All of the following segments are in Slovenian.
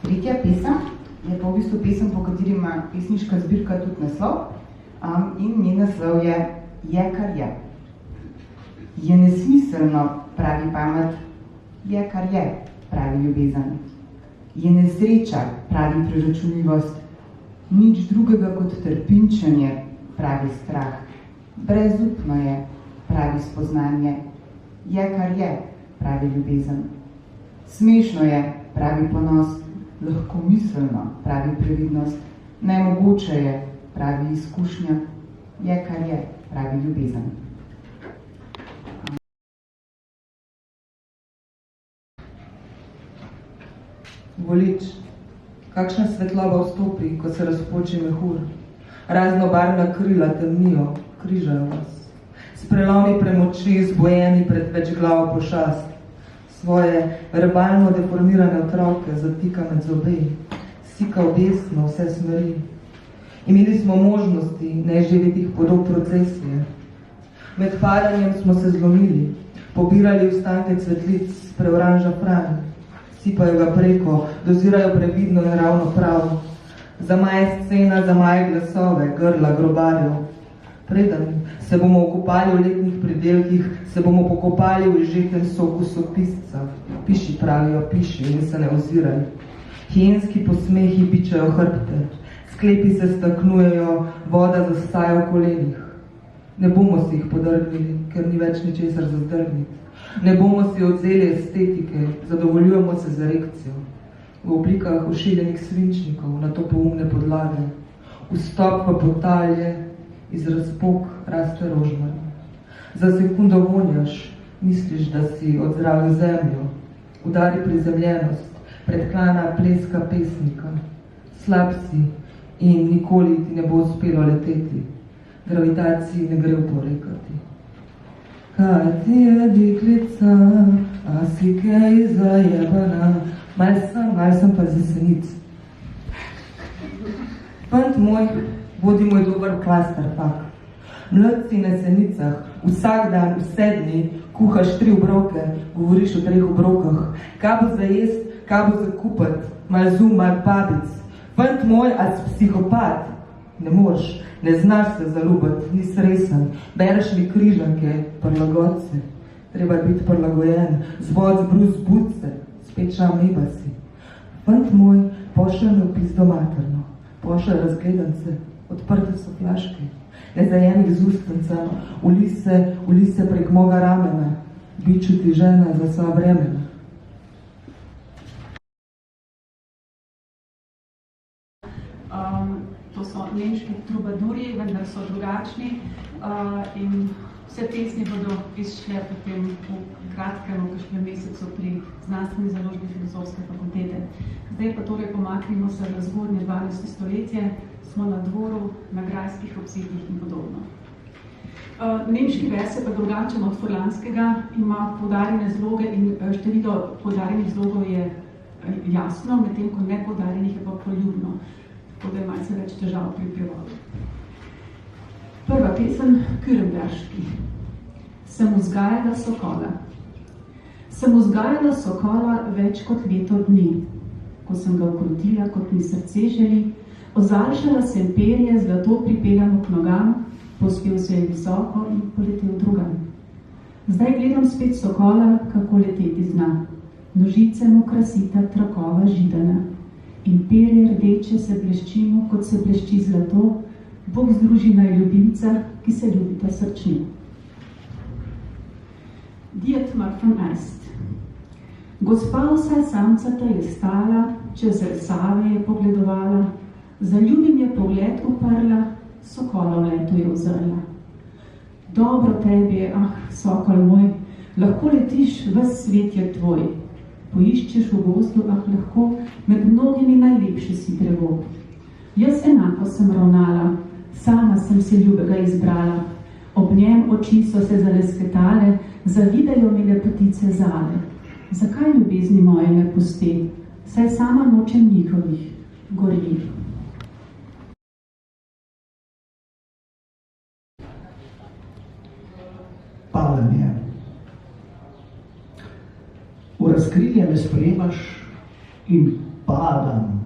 Tretja pesem je pa v bistvu pesem, po kateri ima pesniška zbirka tudi naslov in njen naslov je Je, kar je. Je nesmiselno, pravi pamet, je, kar je, pravi ljubezen. Je nesreča, pravi preračunljivost, nič drugega kot trpinčenje, pravi strah. Brezupno je, pravi spoznanje, je, kar je, pravi ljubezen. Smešno je, pravi ponos, lahkomiselno, pravi previdnost, nemogoče je, pravi izkušnja, je, kar je, pravi ljubezen. Volič, kakšna svetloba vstopi, ko se razpoči mehur. Raznobarvna krila temnijo, križajo vas. S prelomi premoči, zbojeni pred večglavo pošast. Svoje verbalno deformirane otroke zatika med zobe, sika obesno vse smeri. Imeli smo možnosti neživetih podob procesije. Med padanjem smo se zlomili, pobirali ostanke cvetlic, preoranža fran, sipajo ga preko, dozirajo previdno in ravno pravo. Zamaje scena, zamaje glasove, grla grobarjev. Preden se bomo okopali v letnih pridelkih, se bomo pokopali v izžetem soku sopisca. Piši, pravijo, piši in se ne oziraj. Hijenski posmehi bičajo hrbte, sklepi se staknujejo, voda zastaja v kolenih. Ne bomo si jih podrgnili, ker ni več ničesar za zdrgniti. Ne bomo si odzeli estetike, zadovoljujemo se z erekcijo. V oblikah ošiljenih svinčnikov na to poumne podlage. Vstop v potalje, iz razpok raste rožmar. Za sekundo vonjaš, misliš, da si odzdravil zemljo. Udari prizemljenost, predklana pleska pesnika. Slab si in nikoli ti ne bo uspelo leteti. Gravitaciji ne gre oporekati. Kaj ti je deklica, a si kaj zajebana, mal sem pa zasenic. Fant moj, vodi moj dober klasterfak. Mladci na senicah, vsak dan, vse dni, kuhaš 3 obroke, govoriš o 3 obrokah. Kaj bo za jest, kaj bo za kupat, mal zum, mal babic. Fant moj, a si psihopat? Ne moreš, ne znaš se zalubati, nisi resen. Bereš li križanke, prilagodce. Treba biti prilagojen, zvod zbrus budce, spet šam neba si. Fant moj, pošlj me v pizdo materno, pošlj razgledance, odprte so flaške, nezajenih z ustencem, uli se prek moga ramena, biču ti žena za sva bremena. To so nemški trubadurji, vendar so drugačni in vse pesmi bodo izšle potem v kratkem, v kakšnem mesecu pri znanstveni založbi Filozofske fakultete. Zdaj pa torej pomaknimo se v zgodnje 12. stoletje, smo na dvoru, na grajskih obsedih in podobno. Nemški vers je pa drugačen od furlanskega, ima poudarjene zloge in število poudarjenih zlogov je jasno, medtem ko nepoudarjenih je pa poljubno. Tako da je malce več težav pri prevodu. Prva pesem, Kürnberški. Sem vzgajala sokola. Sem vzgajala sokola več kot leto dni, ko sem ga ukrotila, kot mi srce želi, ozalšala sem perje, zlato pripeljano k nogam, pospel se je visoko in poletel drugam. Zdaj gledam spet sokola, kako leteti zna. Nožice mu krasita trakova židana. In perje rdeče se bleščimo, kot se blešči zlato, Bog združi najljubimca, ki se ljubita srčno. Dietmar von Eist. Gospa vsa samcata je stala, čez Save je pogledovala, zaljubim je pogled uprla, sokola v letu je ozrla. Dobro tebi je, sokol moj, lahko letiš, ves svet je tvoj. Poiščeš v gozdu, lahko, med mnogimi najlepši si drevo. Jaz enako sem ravnala, sama sem se ljubega izbrala. Ob njem oči so se zalesketale, zavidajo mi lepotice zale. Zakaj ljubezni moje ne pusti, saj sama nočem njihovih gorljiv. Palanje. V razkrilje me sprejemaš in padam.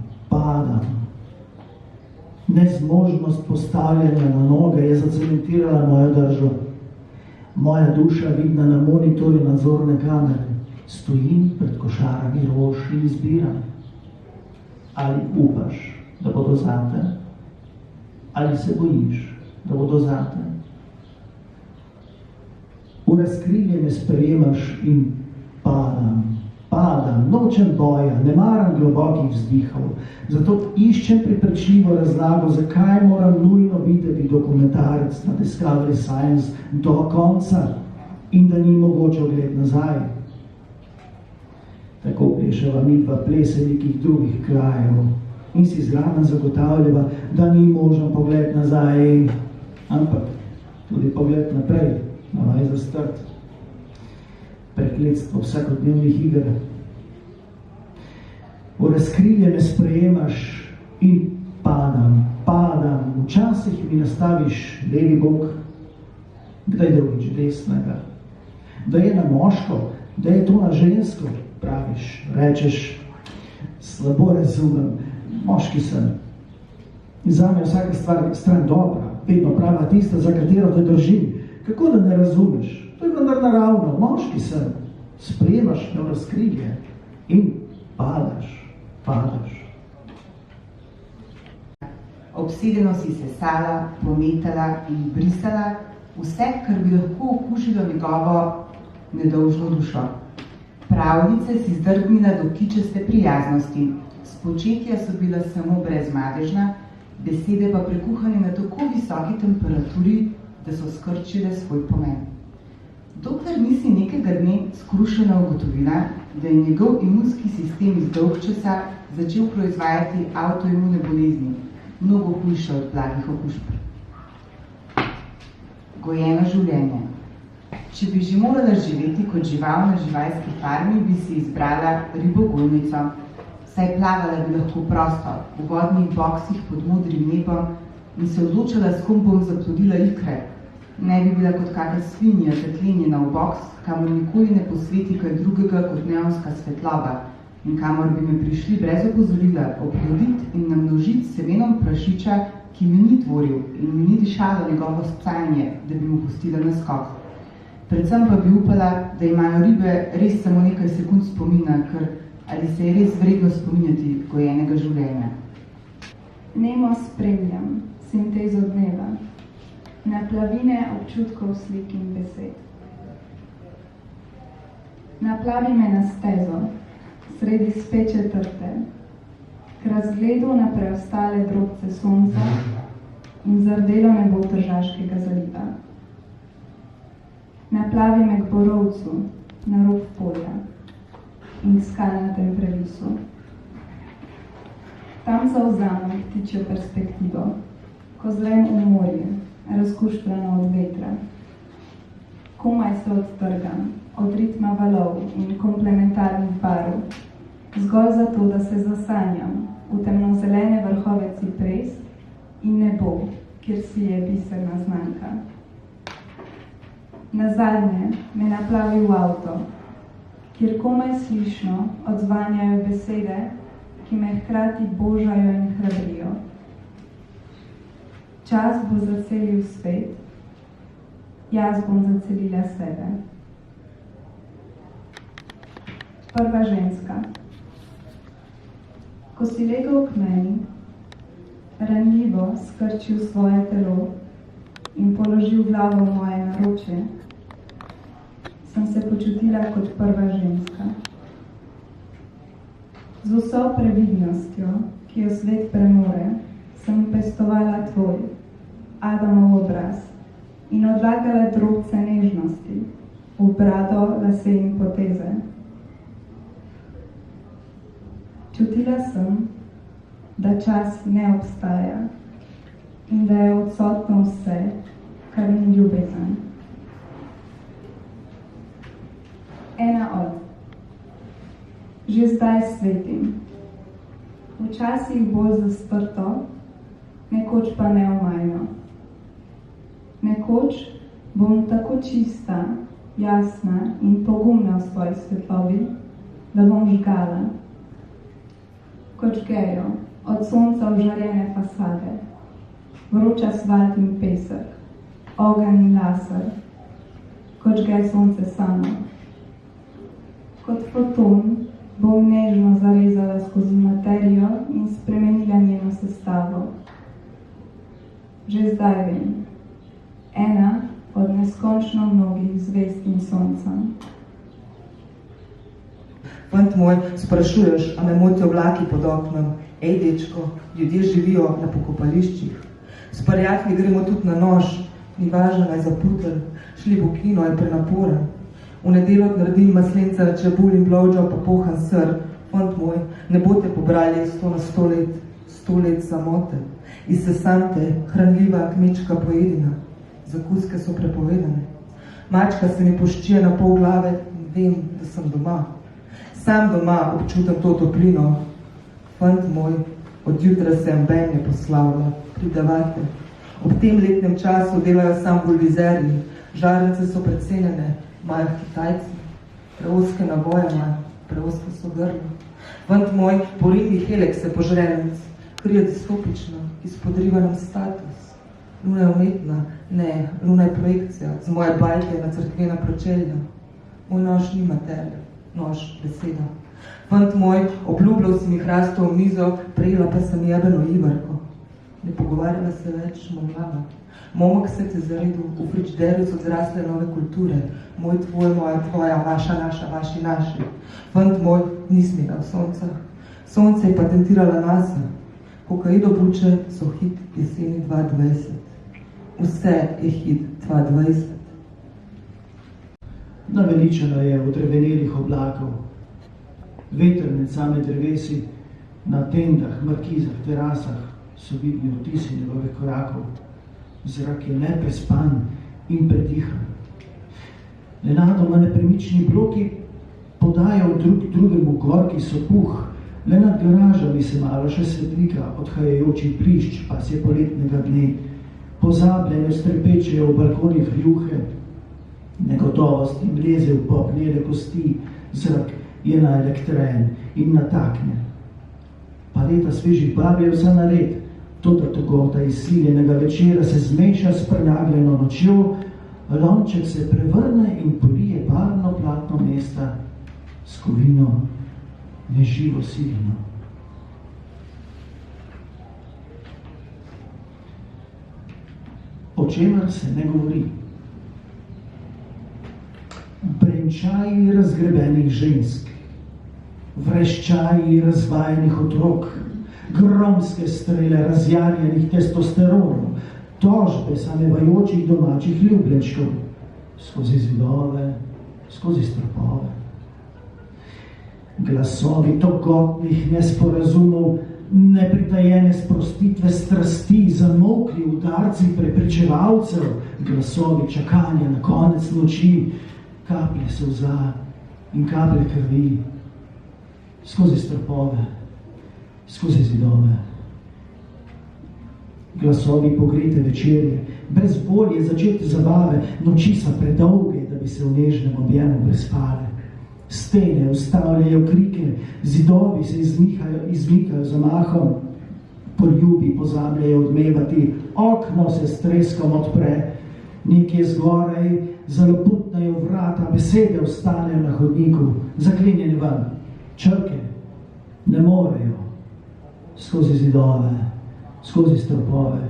Nezmožnost postavljanja na noge je zacementirala mojo držo. Moja duša vidna na monitorju nadzorne kamere. Stojim pred košarami rož in izbiram. Ali upaš, da bodo zate? Ali se bojiš, da bodo zate? V razkrilje me sprejemaš in padam, nočem boja, ne maram globokih vzdihov, zato iščem prepričljivo razlago, zakaj moram nujno videti dokumentarec na Discovery Science do konca in da ni mogoče ogled nazaj. Tako pleševa midva plese nekih drugih krajev in si zraven zagotavljava, da ni možen pogled nazaj, ampak tudi pogled naprej, navaj zastrt. Prekletstvo vsakodnevnih iger. V razkrilje me sprejemaš in padam. Včasih mi nastaviš levi bok, kdaj drugič desnega. Da je na moško, da je to na žensko, praviš, rečeš, slabo razumem, moški sem. In zame je vsaka stran dobra, vedno prava tista, za katero te držim. Kako da ne razumeš? To je vendar naravno, moški sem. Sprejemaš me v razkrilje in padaš. Obsedeno si sesala, pometala in brisala vse, kar bi lahko okužilo njegovo nedolžno dušo. Pravljice si zdrgnila do kičaste prijaznosti, spočetja so bila samo brezmadežna, besede pa prekuhane na tako visoki temperaturi, da so skrčile svoj pomen. Dokler nisi nekega dne skrušeno ugotovila, da je njegov imunski sistem iz dolgčasa začel proizvajati avtoimune bolezni, mnogo hujše od blagih okužb. Gojeno življenje. Če bi že morala živeti kot žival na živalski farmi, bi si izbrala ribogojnico. Saj plavala bi lahko prosto, v vodnih boksih pod modrim nebom in se odločala, s kom bom zaplodila ikre. Ne bi bila kot kakšna svinja zaklenjena v boks, kamor nikoli ne posveti kaj drugega kot neonska svetloba in kamor bi me prišli brez opozorila oploditi in namnožiti s semenom prašiča, ki mi ni tvoril in mi ni dišalo njegovo scanje, da bi mu pustila naskok. Predvsem pa bi upala, da imajo ribe res samo nekaj sekund spomina, ker ali se je res vredno spominjati gojenega življenja. Nemo spremljam sintezo dneva, naplavine občutkov, slik in besed. Naplavi me na stezo, sredi speče trte, k razgledu na preostale drobce sonca in zardelo nebo Tržaškega zaliva. Naplavi me k borovcu na rob polja in k skalnatem previsu. Tam zauzamem ptičjo perspektivo, ko zlem v morje, razkuštveno od vetra. Komaj se odtrgam od ritma valov in komplementarnih barv, zgolj zato, da se zasanjam v temnozelene vrhove cipres in nebo, kjer si je biserna znanka. Nazadnje me naplavi v avto, kjer komaj slišno odzvanjajo besede, ki me hkrati božajo in hrabrijo. Čas bo zacelil svet, jaz bom zacelila sebe. Prva ženska. Ko si legel k meni, ranljivo skrčil svoje telo in položil glavo v moje naročje, sem se počutila kot prva ženska. Z vso previdnostjo, ki jo svet premore, sem pestovala tvoj, Adamov obraz in odlagala drobce nežnosti v brado, lase in poteze. Čutila sem, da čas ne obstaja in da je odsotno vse, kar ni ljubezen. Ena od. Že zdaj svetim. Včasih bolj zastrto, nekoč pa neomajno. Nekoč bom tako čista, jasna in pogumna v svoji svetlobi, da bom žgala. kot žgejo, od sonca užarjene fasade, vroč asfalt in pesek, ogenj in laser, kot žge sonce samo. Kot foton bom nežno zarezala skozi materijo in spremenila njeno sestavo. Že zdaj vem, ena od neskončno mnogih zvezd in sonca. Fant moj, sprašuješ, a me motijo vlaki pod oknom? Ej, dečko, ljudje živijo na pokopališčih. S parjakmi gremo tudi na nož, ni važno, naj zaputer, šli v kino, je prenaporen. V nedeljo naredim maslenca, čebul in blowjob pa pohan sr. Fant moj, ne boste pobrali 100 let samote. Izsesante, hranljiva kmečka pojedina. Zakuske so prepovedane. Mačka se mi poščije na pol glave in vem, da sem doma. Sam doma občutam to toplino. Fant moj, od jutra sem benje poslavila, pridavate. Ob tem letnem času delajo sam bulvizerji, žarnice so precenjene, imajo Kitajci, preoske naboje imajo, preoske so grlo. Fant moj, po ritmi helekse požrelnic, kri je distopična, izpodriva nam status. Luna je umetna, ne, luna je projekcija, z moje bajke na crkvena pročelja. Moj nož ni materija, nož beseda. Fant moj, obljubljal si mi hrastovo mizo, prejela pa sem jebeno ivarko. Ne pogovarjala se več momlama. Momak se te zaredil, v fričderju so zrasle nove kulture. Moj, tvoj, moja, tvoja, vaša, naša, vaši, naši. Fant moj, nisem imel sonca. Sonce je patentirala NASA. Kokaido buče so hit jeseni 2020. Vse je hit 2020. Naveličena je v drevenelih oblakov. Veter med same drevesi, na tendah, markizah, terasah so vidni odtisi njegovih korakov. Zrak je neprespan in predihan. Nenadoma nepremični bloki podajo drug drugemu gorki sopuh. Le nad garažami se malo še svetlika odhajajoči plišč pasje poletnega dne. Pozabljene strpečejo v balkonih rjuhe. Negotovost jim leze v popnjele kosti. Zrak je naelektren in nataknjen. Paleta svežih barv je vsa nared. Toda togota izsiljenega večera se zmeša s prenagljeno nočjo, lonček se prevrne in polije barvno platno mesta s kovino neživo silino. O čemer se ne govori. Brenčaji razgrebenih žensk, vreščaji razvajenih otrok, gromske strele razjarjenih testosteronov, tožbe samevajočih domačih ljubljenčkov, skozi zidove, skozi stropove. Glasovi togotnih nesporazumov, nepritajene sprostitve strasti, zamolkli udarci prepričevalcev, glasovi čakanja na konec noči, kaplje solza in kaplje krvi, skozi stropove, skozi zidove. Glasovi pogrete večerje, brez volje začeti zabave, noči so predolge, da bi se v nežnem objemu prespale. Stene ustavljajo krike, zidovi se izmikajo zamahom, poljubi pozabljajo odmevati, okno se s treskom odpre, nekje zgoraj zaloputnajo vrata, besede ostanejo na hodniku, zaklenjene ven, črke ne morejo skozi zidove, skozi stropove.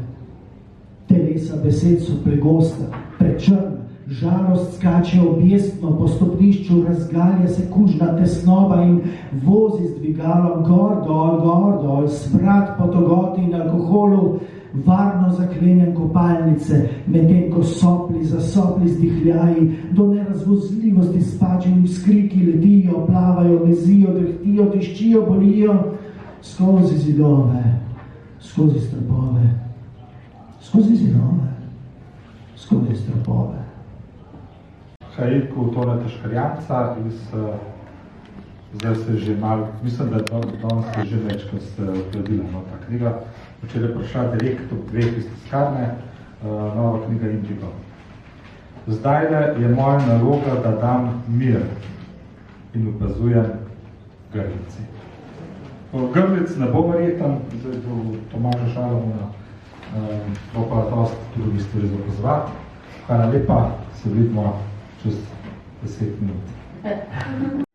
Telesa besed so pregosta, prečrna, žalost skače objestno po stopnišču, razgalja se kužna tesnoba in vozi z dvigalom gor dol, smrad po togoti in alkoholu, varno zaklenjen kopalnice, medtem ko sopli za sopli zdihljaji, do nerazvozljivosti spačeni vzkriki letijo, plavajo, mezijo, drhtijo, tiščijo, bolijo, skozi zidove, skozi stropove, skozi zidove, skozi stropove. Haiku Toneta Škarjanca iz, zdaj se že malo, mislim, da danes se že večkrat odgledila ta knjiga. Včeraj je prišla direkt ob 2 iz tiskarne, nova knjiga Indigo. Zdajle je moja naloga, da dam mir in opazujem grlici. Grlic ne bo verjeten, zdaj do Tomaža Šalamuna, bo pa dosti drugih stvari za pozvati. Hvala lepa, se vidimo čez 10 minut.